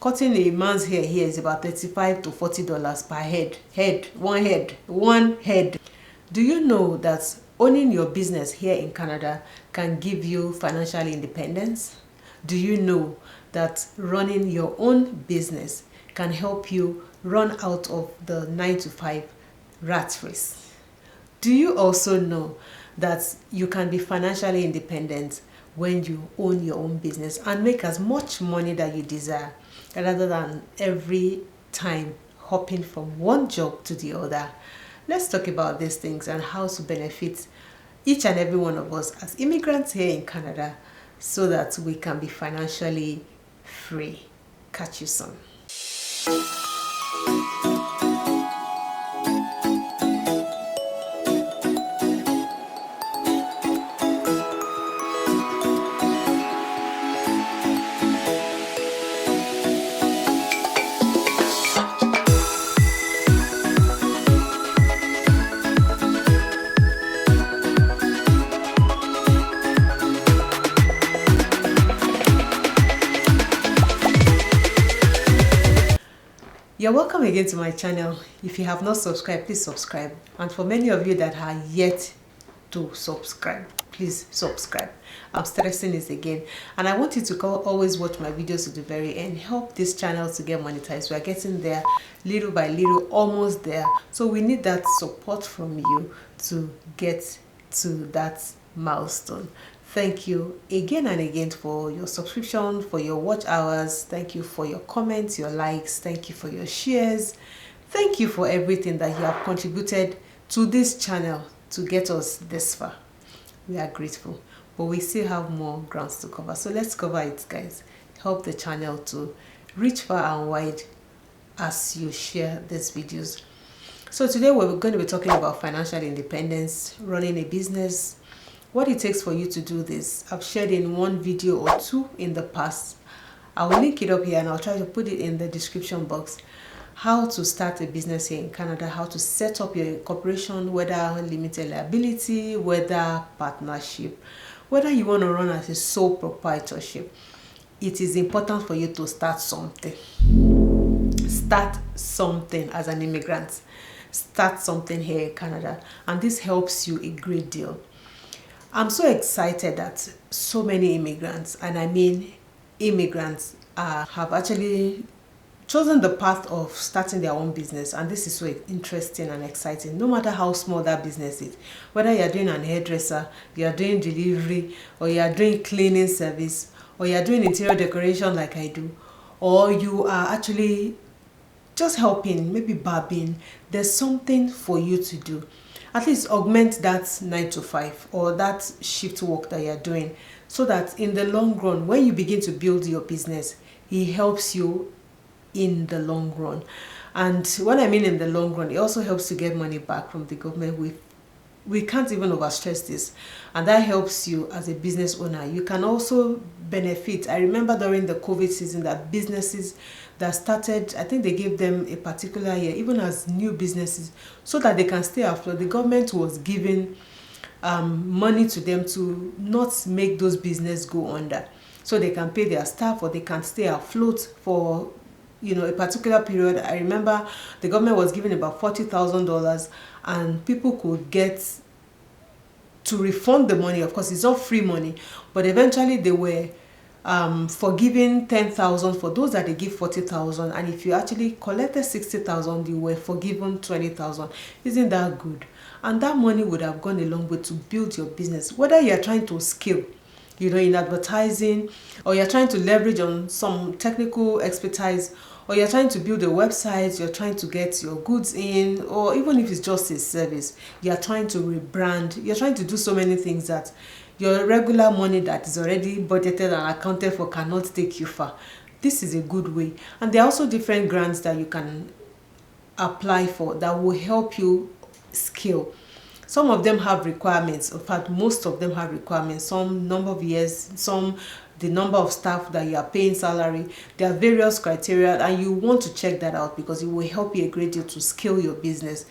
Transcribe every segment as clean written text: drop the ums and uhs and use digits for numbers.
Cutting a man's hair here is about $35 to $40 per one head. Do you know that owning your business here in Canada can give you financial independence? Do you know that running your own business can help you run out of the 9-to-5 rat race? Do you also know that you can be financially independent when you own your own business and make as much money that you desire, rather than every time hopping from one job to the other? Let's talk about these things and how to benefit each and every one of us as immigrants here in Canada so that we can be financially free. Catch you soon. You're welcome again to my channel. If you have not subscribed, please subscribe. And for many of you that are yet to subscribe, please subscribe. I'm stressing this again, and I want you to always watch my videos to the very end. Help this channel to get monetized. We are getting there little by little, almost there. So we need that support from you to get to that milestone. Thank you again and again for your subscription, for your watch hours. Thank you for your comments, your likes. Thank you for your shares. Thank you for everything that you have contributed to this channel to get us this far. We are grateful, but we still have more grounds to cover. So let's cover it, guys. Help the channel to reach far and wide as you share these videos. So today we're going to be talking about financial independence, running a business, what it takes for you to do this. I've shared in one video or two in the past. I will link it up here and I'll try to put it in the description box. How to start a business here in Canada, how to set up your corporation, whether limited liability, whether partnership, whether you want to run as a sole proprietorship. It is important for you to start something. Start something as an immigrant. Start something here in Canada, and this helps you a great deal. I'm so excited that so many immigrants, and I mean immigrants, have actually chosen the path of starting their own business, and this is so interesting and exciting. No matter how small that business is, whether you're doing an hairdresser, you're doing delivery, or you're doing cleaning service, or you're doing interior decoration like I do, or you are actually just helping, maybe barbing, there's something for you to do. At least augment that 9-to-5 or that shift work that you're doing, so that in the long run, when you begin to build your business, it helps you in the long run. And what I mean in the long run, it also helps to get money back from the government. We can't even overstress this, and that helps you as a business owner. You can also benefit. I remember during the COVID season that businesses that started, I think they gave them a particular year, even as new businesses, so that they can stay afloat. The government was giving money to them to not make those businesses go under, so they can pay their staff or they can stay afloat for a particular period. I remember the government was giving about $40,000, and people could get to refund the money. Of course, it's not free money, but eventually they were forgiving $10,000 for those that they give $40,000, and if you actually collected $60,000, you were forgiven $20,000. Isn't that good? And that money would have gone a long way to build your business, whether you're trying to scale, in advertising, or you're trying to leverage on some technical expertise, or you're trying to build a website, you're trying to get your goods in, or even if it's just a service, you're trying to rebrand, you're trying to do so many things that your regular money that is already budgeted and accounted for cannot take you far. This is a good way. And there are also different grants that you can apply for that will help you scale. Some of them have requirements. In fact, most of them have requirements. Some number of years, some the number of staff that you are paying salary. There are various criteria, and you want to check that out because it will help you a great deal to scale your business.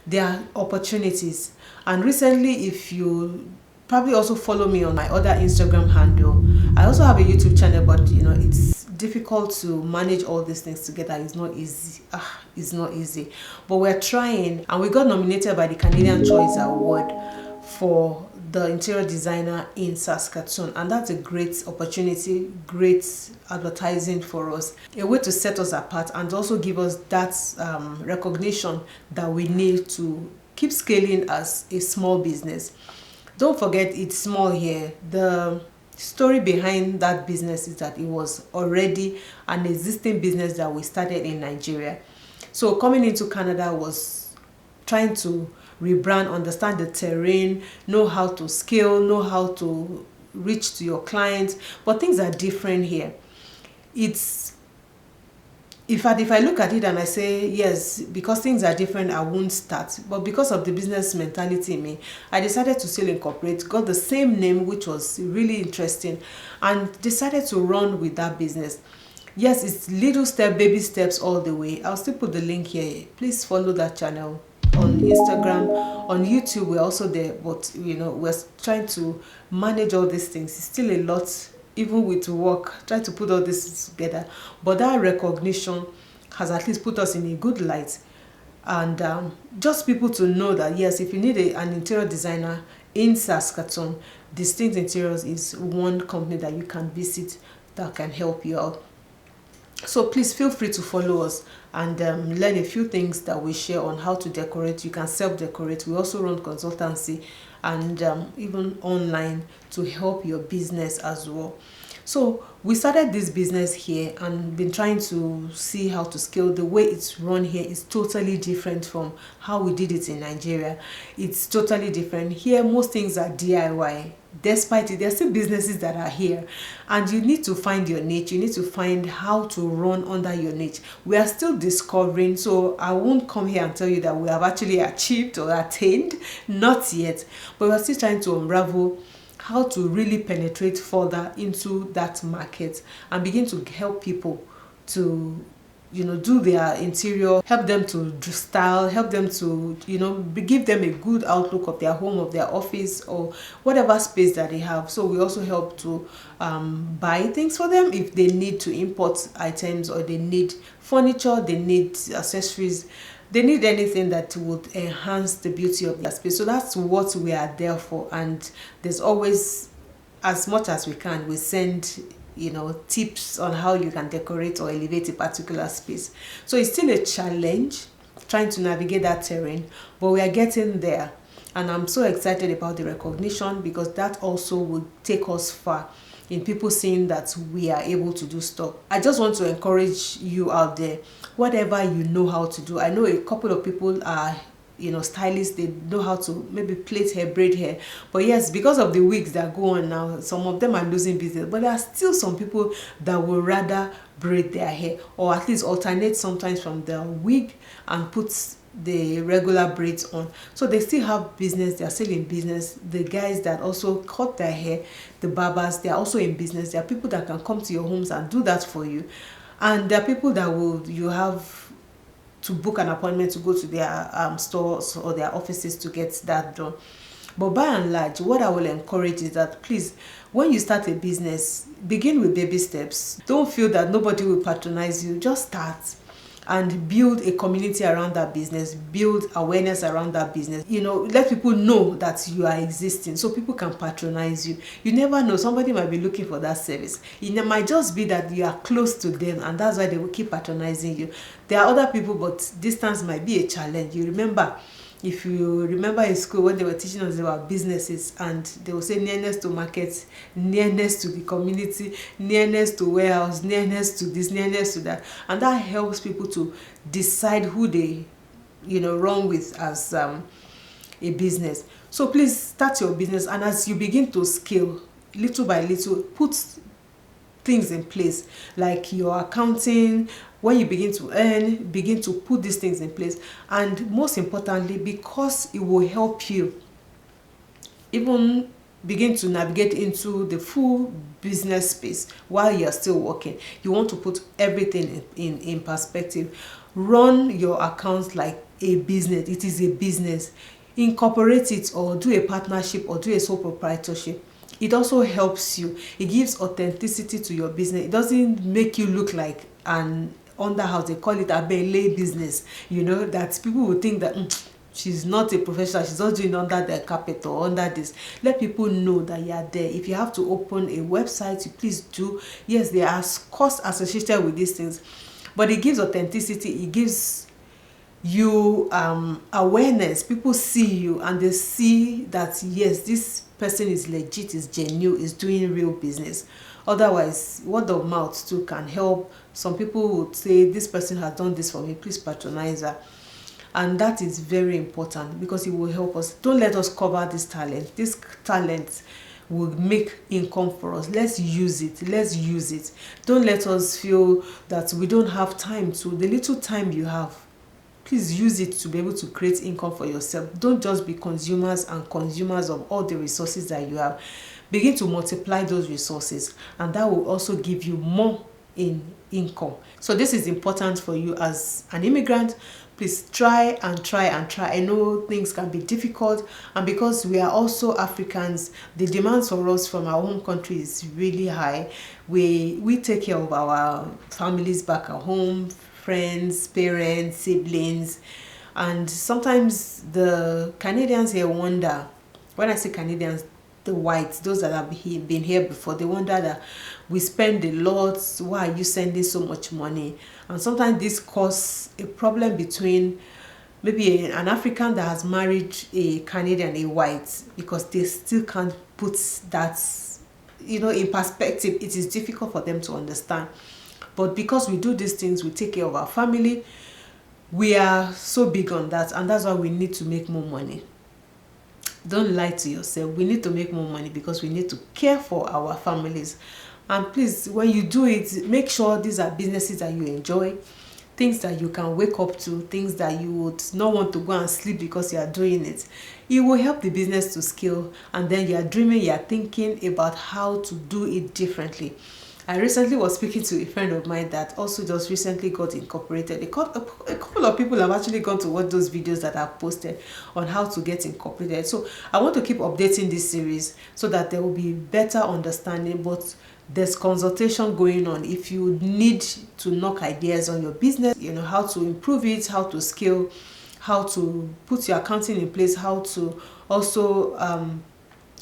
There are opportunities. And recently, if you probably also follow me on my other Instagram handle, I also have a YouTube channel, but it's difficult to manage all these things together. It's not easy. It's not easy, but we're trying, and we got nominated by the Canadian Choice Award for the interior designer in Saskatoon, and that's a great opportunity, great advertising for us, a way to set us apart and also give us that recognition that we need to keep scaling as a small business. Don't forget, it's small here. The story behind that business is that it was already an existing business that we started in Nigeria. So coming into Canada was trying to rebrand, understand the terrain, know how to scale, know how to reach to your clients. But things are different here. If I look at it and I say, yes, because things are different, I won't start. But because of the business mentality in me, I decided to still incorporate, got the same name, which was really interesting, and decided to run with that business. Yes, it's little step, baby steps all the way. I'll still put the link here. Please follow that channel on Instagram, on YouTube. We're also there, but we're trying to manage all these things. It's still a lot, even with work, trying to put all this together. But that recognition has at least put us in a good light, and just people to know that yes, if you need an interior designer in Saskatoon, Distinct Interiors is one company that you can visit that can help you out. So please feel free to follow us and learn a few things that we share on how to decorate. You can self-decorate. We also run consultancy and even online to help your business as well. So we started this business here and been trying to see how to scale. The way it's run here is totally different from how we did it in Nigeria. It's totally different. Here, most things are DIY. Despite it, there are still businesses that are here, and you need to find your niche. You need to find how to run under your niche. We are still discovering, so I won't come here and tell you that we have actually achieved or attained, not yet, but we're still trying to unravel how to really penetrate further into that market and begin to help people to do their interior, help them to style, help them to give them a good outlook of their home, of their office, or whatever space that they have. So we also help to buy things for them if they need to import items, or they need furniture, they need accessories, they need anything that would enhance the beauty of their space. So that's what we are there for, and there's always, as much as we can, we send tips on how you can decorate or elevate a particular space. So it's still a challenge trying to navigate that terrain, but we are getting there, and I'm so excited about the recognition, because that also will take us far in people seeing that we are able to do stuff. I just want to encourage you out there, whatever you know how to do. I know a couple of people are stylists, they know how to maybe plait hair, braid hair, but yes, because of the wigs that go on now, some of them are losing business. But there are still some people that will rather braid their hair, or at least alternate sometimes from the wig and put the regular braids on. So they still have business, they are still in business. The guys that also cut their hair, the barbers, they are also in business. There are people that can come to your homes and do that for you, and there are people that you have to book an appointment to go to their stores or their offices to get that done. But by and large, what I will encourage is that, please, when you start a business, begin with baby steps. Don't feel that nobody will patronize you. Just start and build a community around that business, build awareness around that business. Let people know that you are existing so people can patronize you. You never know, somebody might be looking for that service. It might just be that you are close to them, and that's why they will keep patronizing you. There are other people, but distance might be a challenge. If you remember in school when they were teaching us about businesses, and they will say nearness to markets, nearness to the community, nearness to warehouse, nearness to this, nearness to that, and that helps people to decide who they run with as a business. So please start your business, and as you begin to scale little by little, put things in place like your accounting. When you begin to earn, begin to put these things in place, and most importantly, because it will help you even begin to navigate into the full business space while you're still working. You want to put everything in perspective. Run your accounts like a business. It is a business. Incorporate it, or do a partnership, or do a sole proprietorship. it also helps you. It gives authenticity to your business. It doesn't make you look like an underhouse. They call it a belay business, you know, that people will think that she's not a professional, she's not doing under the carpet or under this. Let people know that you are there. If you have to open a website, you please do. Yes, there are costs associated with these things, but it gives authenticity. It gives you awareness. People see you and they see that yes, this person is legit, is genuine, is doing real business. Otherwise, word of mouth too can help. Some people would say, this person has done this for me, please patronize her. And that is very important because it will help us. Don't let us cover this talent. This talent will make income for us. Let's use it. Let's use it. Don't let us feel that we don't have time to. The little time you have, please use it to be able to create income for yourself. Don't just be consumers and consumers of all the resources that you have. Begin to multiply those resources, and that will also give you more in income. So this is important for you as an immigrant. Please try and try and try. I know things can be difficult, and because we are also Africans, the demands for us from our home country is really high. We take care of our families back at home, friends, parents, siblings, and sometimes the Canadians here wonder, when I say Canadians, the whites, those that have been here before, they wonder that we spend a lot, why are you sending so much money? And sometimes this causes a problem between maybe an African that has married a Canadian, a white, because they still can't put that, you know, in perspective. It is difficult for them to understand. But because we do these things, we take care of our family, we are so big on that, and that's why we need to make more money. Don't lie to yourself. We need to make more money because we need to care for our families. And please, when you do it, make sure these are businesses that you enjoy, things that you can wake up to, things that you would not want to go and sleep because you are doing it. It will help the business to scale, and then you are dreaming, you are thinking about how to do it differently. I recently was speaking to a friend of mine that also just recently got incorporated. A couple of people have actually gone to watch those videos that I've posted on how to get incorporated. So I want to keep updating this series so that there will be better understanding, but there's consultation going on. If you need to knock ideas on your business, you know, how to improve it, how to scale, how to put your accounting in place, how to also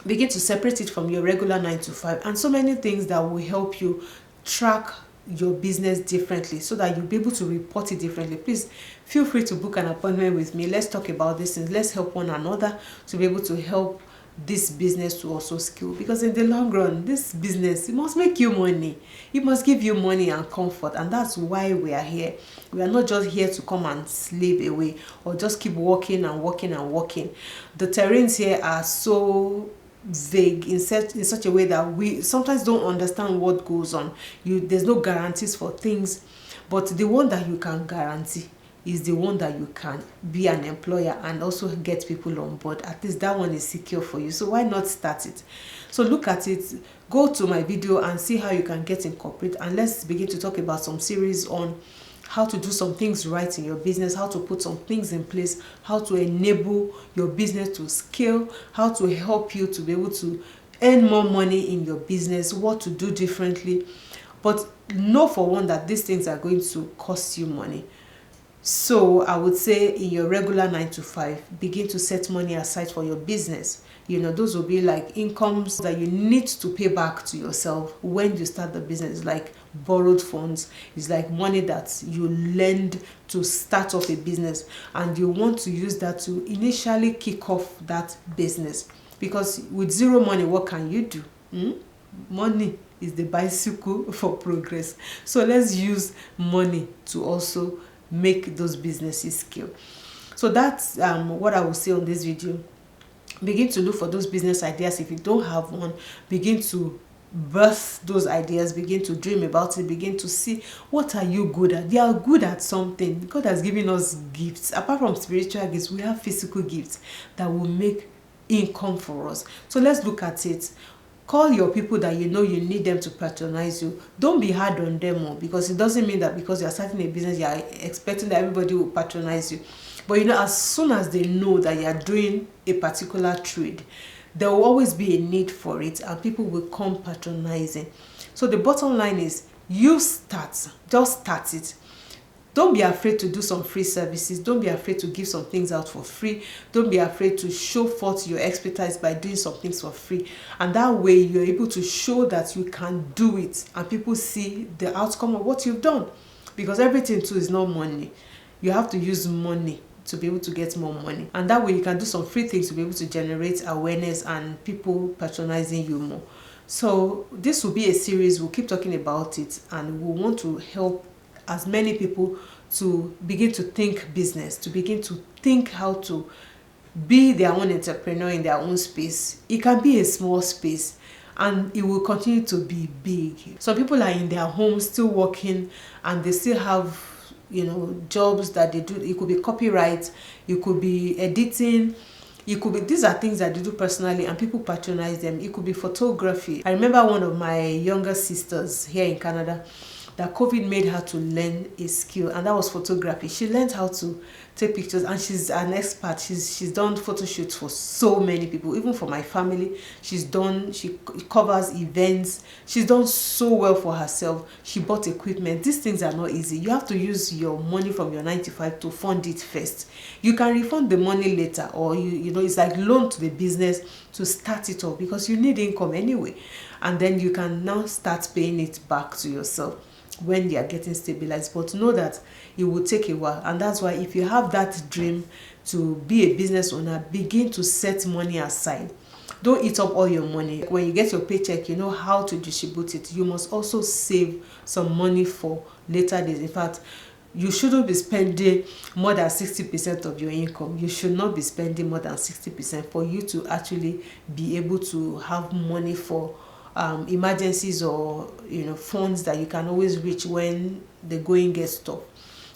begin to separate it from your regular 9 to 5, and so many things that will help you track your business differently so that you'll be able to report it differently. Please feel free to book an appointment with me. Let's talk about these things. Let's help one another to be able to help this business to also scale, because in the long run, this business, it must make you money. It must give you money and comfort, and that's why we are here. We are not just here to come and slave away or just keep working and working and working. The terrains here are so vague in such a way that we sometimes don't understand what goes on. There's no guarantees for things, but the one that you can guarantee is the one that you can be an employer and also get people on board. At least that one is secure for you. So why not start it? So look at it, go to my video and see how you can get incorporated, and let's begin to talk about some series on how to do some things right in your business, how to put some things in place, how to enable your business to scale, how to help you to be able to earn more money in your business, what to do differently. But know for one that these things are going to cost you money. So I would say in your regular 9 to 5, begin to set money aside for your business. You know, those will be like incomes that you need to pay back to yourself when you start the business, like borrowed funds. It's like money that you lend to start off a business, and you want to use that to initially kick off that business. Because with zero money, what can you do? Money is the bicycle for progress. So let's use money to also make those businesses scale. So that's what I will say on this video. Begin to look for those business ideas. If you don't have one, begin to birth those ideas, begin to dream about it, begin to see what are you good at. You are good at something. God has given us gifts. Apart from spiritual gifts, we have physical gifts that will make income for us. So let's look at it. Call your people that you know you need them to patronize you. Don't be hard on them, because it doesn't mean that because you're starting a business, you're expecting that everybody will patronize you. But you know, as soon as they know that you're doing a particular trade, there will always be a need for it, and people will come patronizing. So the bottom line is, you start, just start it. Don't be afraid to do some free services. Don't be afraid to give some things out for free. Don't be afraid to show forth your expertise by doing some things for free. And that way you're able to show that you can do it, and people see the outcome of what you've done. Because everything too is not money. You have to use money to be able to get more money. And that way you can do some free things to be able to generate awareness and people patronizing you more. So this will be a series. We'll keep talking about it, and we want to help as many people to begin to think business, to begin to think how to be their own entrepreneur in their own space. It can be a small space, and it will continue to be big. Some people are in their homes still working, and they still have, you know, jobs that they do. It could be copyright, it could be editing, it could be, these are things that they do personally and people patronize them. It could be photography. I remember one of my younger sisters here in Canada, that COVID made her to learn a skill, and that was photography. She learned how to take pictures, and she's an expert. She's done photo shoots for so many people, even for my family. She covers events. She's done so well for herself. She bought equipment. These things are not easy. You have to use your money from your 9 to 5 to fund it first. You can refund the money later, or you know, it's like loan to the business to start it up, because you need income anyway, and then you can now start paying it back to yourself when you are getting stabilized. But know that it will take a while, and that's why if you have that dream to be a business owner, begin to set money aside. Don't eat up all your money. When you get your paycheck, you know how to distribute it. You must also save some money for later days. In fact, you shouldn't be spending more than 60% of your income. You should not be spending more than 60% for you to actually be able to have money for emergencies, or you know, funds that you can always reach when the going gets tough.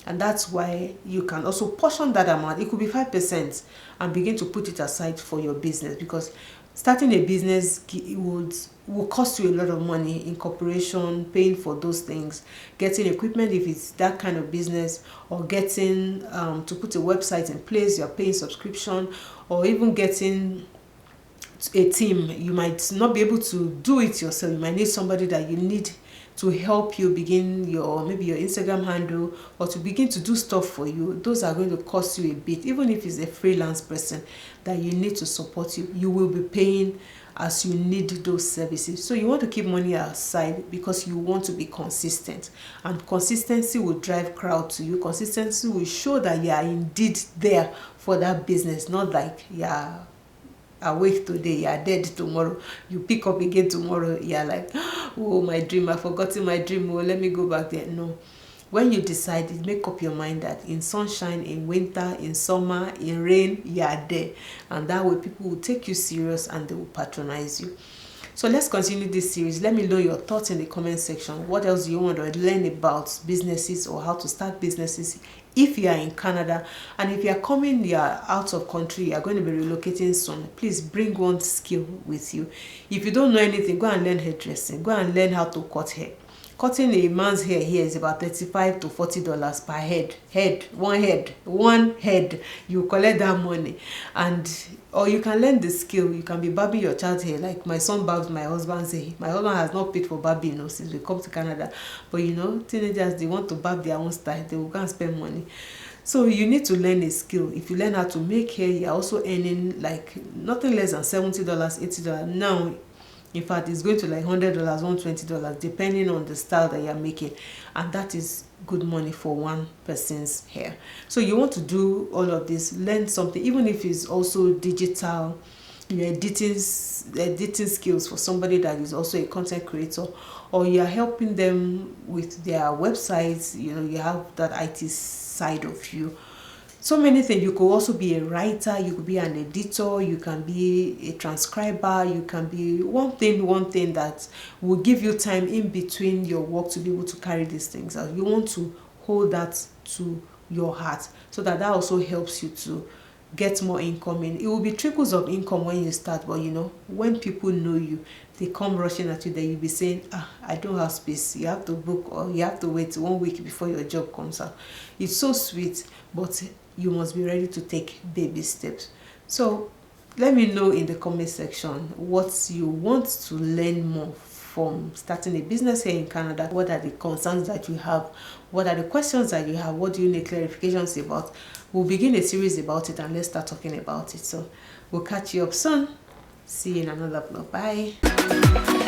And that's why you can also portion that amount. It could be 5%, and begin to put it aside for your business, because starting a business will cost you a lot of money. Incorporation, paying for those things, getting equipment if it's that kind of business, or getting to put a website in place, you're paying subscription, or even getting a team. You might not be able to do it yourself. You might need somebody that you need to help you begin maybe your Instagram handle, or to begin to do stuff for you. Those are going to cost you a bit. Even if it's a freelance person that you need to support you, you will be paying as you need those services. So you want to keep money aside, because you want to be consistent, and consistency will drive crowd to you. Consistency will show that you are indeed there for that business, not like awake today, you are dead tomorrow. You pick up again tomorrow, you are like, oh, my dream, I've forgotten my dream, oh, let me go back there. No. When you decide, make up your mind that in sunshine, in winter, in summer, in rain, you are there. And that way people will take you serious, and they will patronize you. So let's continue this series. Let me know your thoughts in the comment section. What else do you want to learn about businesses, or how to start businesses if you are in Canada? And if you are coming, you are out of country, you are going to be relocating soon, please bring one skill with you. If you don't know anything, go and learn hairdressing. Go and learn how to cut hair. Cutting a man's hair here is about $35 to $40 per head. One head. You collect that money. Or you can learn the skill. You can be barbing your child's hair. Like my son barbs my husband's hair. My husband has not paid for barbing, since we come to Canada. But you know, teenagers, they want to barb their own style. They will go and spend money. So you need to learn a skill. If you learn how to make hair, you're also earning like nothing less than $70, $80. Now, in fact, it's going to like $100, $120, depending on the style that you're making. And that is good money for one person's hair. So you want to do all of this, learn something, even if it's also digital, your editing skills for somebody that is also a content creator, or you're helping them with their websites, you know, you have that IT side of you. So many things. You could also be a writer, you could be an editor, you can be a transcriber, you can be one thing that will give you time in between your work to be able to carry these things out. You want to hold that to your heart, so that also helps you to get more income in. It will be trickles of income when you start, but you know, when people know you, they come rushing at you, then you'll be saying, I don't have space. You have to book, or you have to wait 1 week before your job comes out. It's so sweet, but you must be ready to take baby steps. So let me know in the comment section what you want to learn more from starting a business here in Canada. What are the concerns that you have? What are the questions that you have? What do you need clarifications about? We'll begin a series about it and let's start talking about it. So we'll catch you up soon. See you in another vlog. Bye.